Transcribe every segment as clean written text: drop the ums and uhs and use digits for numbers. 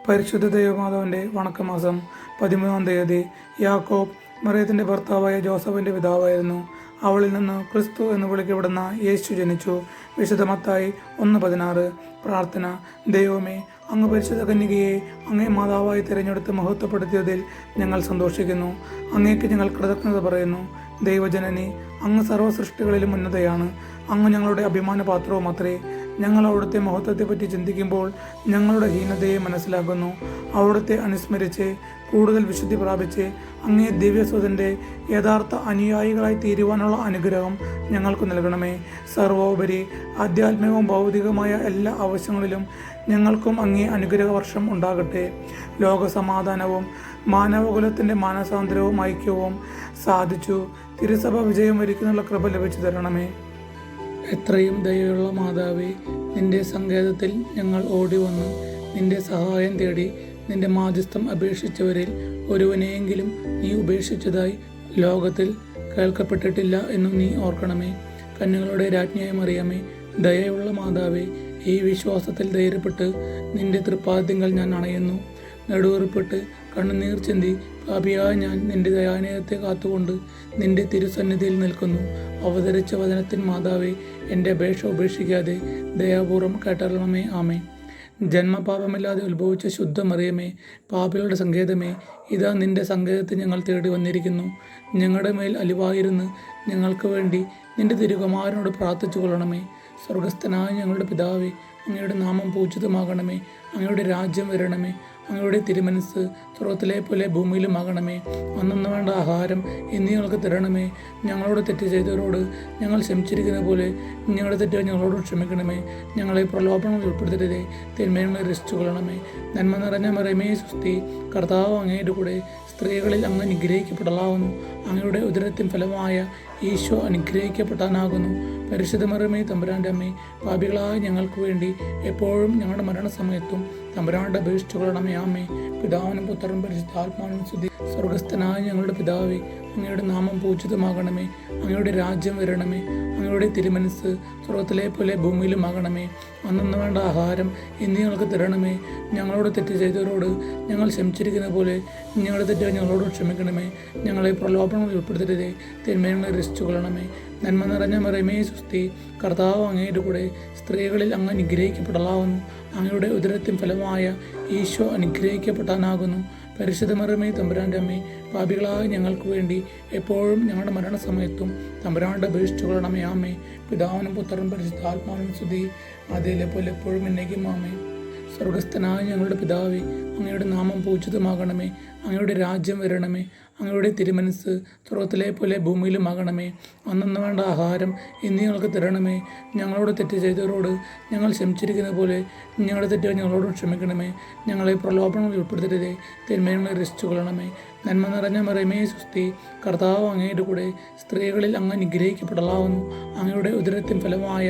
പരിശുദ്ധ ദൈവമാതാവിൻ്റെ വണക്കമാസം 13-ാം തീയതി. യാക്കോബ് മറിയത്തിൻ്റെ ഭർത്താവായ ജോസഫിൻ്റെ പിതാവായിരുന്നു. അവളിൽ നിന്ന് ക്രിസ്തു എന്ന് വിളിക്കപ്പെടുന്ന യേശു ജനിച്ചു. വിശുദ്ധ മത്തായി 1:16. പ്രാർത്ഥന. ദൈവമേ, അങ്ങ് പരിശുദ്ധ കന്യകയെ അങ്ങേ മാതാവായി തിരഞ്ഞെടുത്ത് മഹത്വപ്പെടുത്തിയതിൽ ഞങ്ങൾ സന്തോഷിക്കുന്നു. അങ്ങേക്ക് ഞങ്ങൾ കൃതജ്ഞത പറയുന്നു. ദൈവജനനി, അങ്ങ് സർവ്വസൃഷ്ടികളിലും ഉന്നതയാണ്. അങ്ങ് ഞങ്ങളുടെ അഭിമാന പാത്രവുമത്രേ. ഞങ്ങൾ അവിടുത്തെ മഹത്വത്തെപ്പറ്റി ചിന്തിക്കുമ്പോൾ ഞങ്ങളുടെ ഹീനതയെ മനസ്സിലാക്കുന്നു. അവിടുത്തെ അനുസ്മരിച്ച് കൂടുതൽ വിശുദ്ധി പ്രാപിച്ച് അങ്ങേ ദിവ്യസ്വതൻ്റെ യഥാർത്ഥ അനുയായികളായി തീരുവാനുള്ള അനുഗ്രഹം ഞങ്ങൾക്ക് നൽകണമേ. സർവോപരി ആധ്യാത്മികവും ഭൗതികമായ എല്ലാ ആവശ്യങ്ങളിലും ഞങ്ങൾക്കും അങ്ങേ അനുഗ്രഹ വർഷം ഉണ്ടാകട്ടെ. ലോകസമാധാനവും മാനവകുലത്തിൻ്റെ മാനസാന്തരവും ഐക്യവും സാധിച്ചു തിരുസഭ വിജയം വരിക്കുന്നുള്ള കൃപ ലഭിച്ചു തരണമേ. എത്രയും ദയയുള്ള മാതാവേ, നിന്റെ സങ്കേതത്തിൽ ഞങ്ങൾ ഓടി വന്ന് നിന്റെ സഹായം തേടി നിന്റെ മാധ്യസ്ഥം അപേക്ഷിച്ചവരിൽ ഒരുവനെയെങ്കിലും നീ ഉപേക്ഷിച്ചതായി ലോകത്തിൽ കേൾക്കപ്പെട്ടിട്ടില്ല എന്നും നീ ഓർക്കണമേ. കന്യകളുടെ രാജ്ഞിയായ മറിയമേ, ദയയുള്ള മാതാവേ, ഈ വിശ്വാസത്തിൽ ധൈര്യപ്പെട്ട് നിന്റെ തൃപ്പാദ്യങ്ങൾ ഞാൻ അണയുന്നു. നെടുവേർപ്പെട്ട് കണ്ണുനീർ ചിന്തി പാപിയായ ഞാൻ നിന്റെ ദയാനയത്തെ കാത്തുകൊണ്ട് നിന്റെ തിരുസന്നിധിയിൽ നിൽക്കുന്നു. അവതരിച്ച വചനത്തിൻ മാതാവേ, എൻ്റെ അപേക്ഷ ഉപേക്ഷിക്കാതെ ദയാപൂർവം കേട്ടറിയണമേ. ആമേ. ജന്മപാപമില്ലാതെ ഉത്ഭവിച്ച ശുദ്ധ മറിയമേ, പാപികളുടെ സങ്കേതമേ, ഇതാ നിന്റെ സങ്കേതത്തിൽ ഞങ്ങൾ തേടി വന്നിരിക്കുന്നു. ഞങ്ങളുടെ മേൽ അലിവായിരുന്ന് ഞങ്ങൾക്ക് വേണ്ടി നിന്റെ തിരുകുമാരനോട് പ്രാർത്ഥിച്ചു കൊള്ളണമേ. സ്വർഗസ്ഥനായ ഞങ്ങളുടെ പിതാവേ, അങ്ങയുടെ നാമം പൂജിതമാകണമേ. അങ്ങയുടെ രാജ്യം വരണമേ. അങ്ങയുടെ തിരുമനസ് സ്വർഗത്തിലെ പോലെ ഭൂമിയിലുമാകണമേ. അന്നു വേണ്ട ആഹാരം ഇന്ന് ഞങ്ങൾക്ക് തരണമേ. ഞങ്ങളോട് തെറ്റ് ചെയ്തവരോട് ഞങ്ങൾ ക്ഷമിച്ചിരിക്കുന്ന പോലെ ഞങ്ങളുടെ തെറ്റുകൾ ഞങ്ങളോട് ക്ഷമിക്കണമേ. ഞങ്ങളെ പ്രലോഭനങ്ങൾ ഉൾപ്പെടുത്തരുതേ, തിന്മയെ രക്ഷിച്ചു കൊള്ളണമേ. നന്മ നിറഞ്ഞ മറിയമേ സ്വസ്തി, കർത്താവ് അങ്ങയുടെ കൂടെ സ്ത്രീകളിൽ അങ്ങ് അനുഗ്രഹിക്കപ്പെടലാവുന്നു. അങ്ങയുടെ ഉദരത്തിൻ ഫലമായ ഈശോ അനുഗ്രഹിക്കപ്പെടാനാകുന്നു. പരിശുദ്ധ മറിയമേ, തമ്പുരാൻ്റെ അമ്മേ, പാപികളായ ഞങ്ങൾക്ക് വേണ്ടി എപ്പോഴും ഞങ്ങളുടെ മരണസമയത്തും തമ്പുരാൻ്റെ അപേക്ഷിച്ചു കൊള്ളണമേ. ആമേ. പിതാവിനും പുത്രനും പരിശുദ്ധാത്മാവിനും സ്തുതി. സ്വർഗസ്ഥനായ ഞങ്ങളുടെ പിതാവേ, അങ്ങയുടെ നാമം പൂജിതമാകണമേ. അങ്ങയുടെ രാജ്യം വരണമേ. അങ്ങയുടെ തിരുമനസ് സ്വർഗത്തിലെ പോലെ ഭൂമിയിലുമാകണമേ. അന്നു വേണ്ട ആഹാരം ഇന്ന് ഞങ്ങൾക്ക് തരണമേ. ഞങ്ങളോട് തെറ്റ് ചെയ്തവരോട് ഞങ്ങൾ ക്ഷമിച്ചിരിക്കുന്ന പോലെ ഞങ്ങളുടെ തെറ്റുകൾ ഞങ്ങളോട് ക്ഷമിക്കണമേ. ഞങ്ങളെ പ്രലോഭനങ്ങൾ ഉൾപ്പെടുത്തരുതേ, തിന്മയെ രക്ഷിച്ചു കൊള്ളണമേ. നന്മ നിറഞ്ഞ മറിയമേ സ്വസ്തി, കർത്താവ് അങ്ങയുടെ കൂടെ സ്ത്രീകളിൽ അങ്ങ് അനുഗ്രഹിക്കപ്പെടലാവുന്നു. അങ്ങയുടെ ഉദരത്തിൻ ഫലമായ ഈശോ അനുഗ്രഹിക്കപ്പെടാനാകുന്നു. പരിശുദ്ധ മറിയമേ, തമ്പുരാൻ്റെ അമ്മേ, പാപികളായ ഞങ്ങൾക്ക് വേണ്ടി എപ്പോഴും ഞങ്ങളുടെ മരണസമയത്തും തമ്പുരാൻ്റെ അപേക്ഷിച്ചു കൊള്ളണമേ. ആമേ. പിതാവിനും പുത്രനും പരിശുദ്ധാത്മാവിനും സ്തുതി, അതിലെ പോലെ എപ്പോഴും എന്നേക്കും. ആമേ. സ്വർഗസ്ഥനായ ഞങ്ങളുടെ പിതാവേ, അങ്ങയുടെ നാമം പൂജിതമാകണമേ. അങ്ങയുടെ രാജ്യം വരണമേ. അങ്ങയുടെ തിരുമനസ് സ്വർഗത്തിലെ പോലെ ഭൂമിയിലുമാകണമേ. അന്നു വേണ്ട ആഹാരം ഇന്ന് ഞങ്ങൾക്ക് തരണമേ. ഞങ്ങളോട് തെറ്റ് ചെയ്തവരോട് ഞങ്ങൾ ക്ഷമിച്ചിരിക്കുന്ന പോലെ ഞങ്ങളുടെ തെറ്റുകൾ ഞങ്ങളോട് ക്ഷമിക്കണമേ. ഞങ്ങളെ പ്രലോഭനങ്ങൾ ഉൾപ്പെടുത്തരുതേ, തിന്മയെ രക്ഷിച്ചു കൊള്ളണമേ. നന്മ നിറഞ്ഞ മറിയമേ സ്വസ്തി, കർത്താവ് അങ്ങയുടെ കൂടെ സ്ത്രീകളിൽ അങ്ങ് അനുഗ്രഹിക്കപ്പെടലാവുന്നു. അങ്ങയുടെ ഉദരത്തിൻ ഫലമായ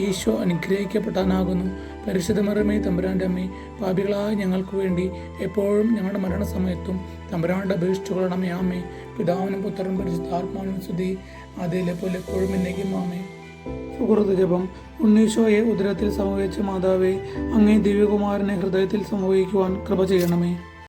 ഈശോ അനുഗ്രഹിക്കപ്പെടാനാകുന്നു. പരിശുദ്ധ മറിയമേ, തമ്പുരാൻ്റെ അമ്മേ, പാപികളായ ഞങ്ങൾക്ക് വേണ്ടി എപ്പോഴും ഞങ്ങളുടെ മരണസമയത്തും തമ്പുരാൻ്റെ അപേക്ഷിച്ചു കൊള്ളണമേ. ആമേ. പിതാവിനും പുത്രനും പരിശുദ്ധാത്മാവിനും സ്തുതി, അതിലെ പോലെ എപ്പോഴും എന്നേക്കും. ആമേ. സുഹൃത്ത് ജപം. ഉണ്ണീശോയെ ഉദരത്തിൽ സംഭവിച്ച മാതാവേ, അങ്ങേ ദിവ്യകുമാരനെ ഹൃദയത്തിൽ സംഭവിക്കുവാൻ കൃപ ചെയ്യണമേ.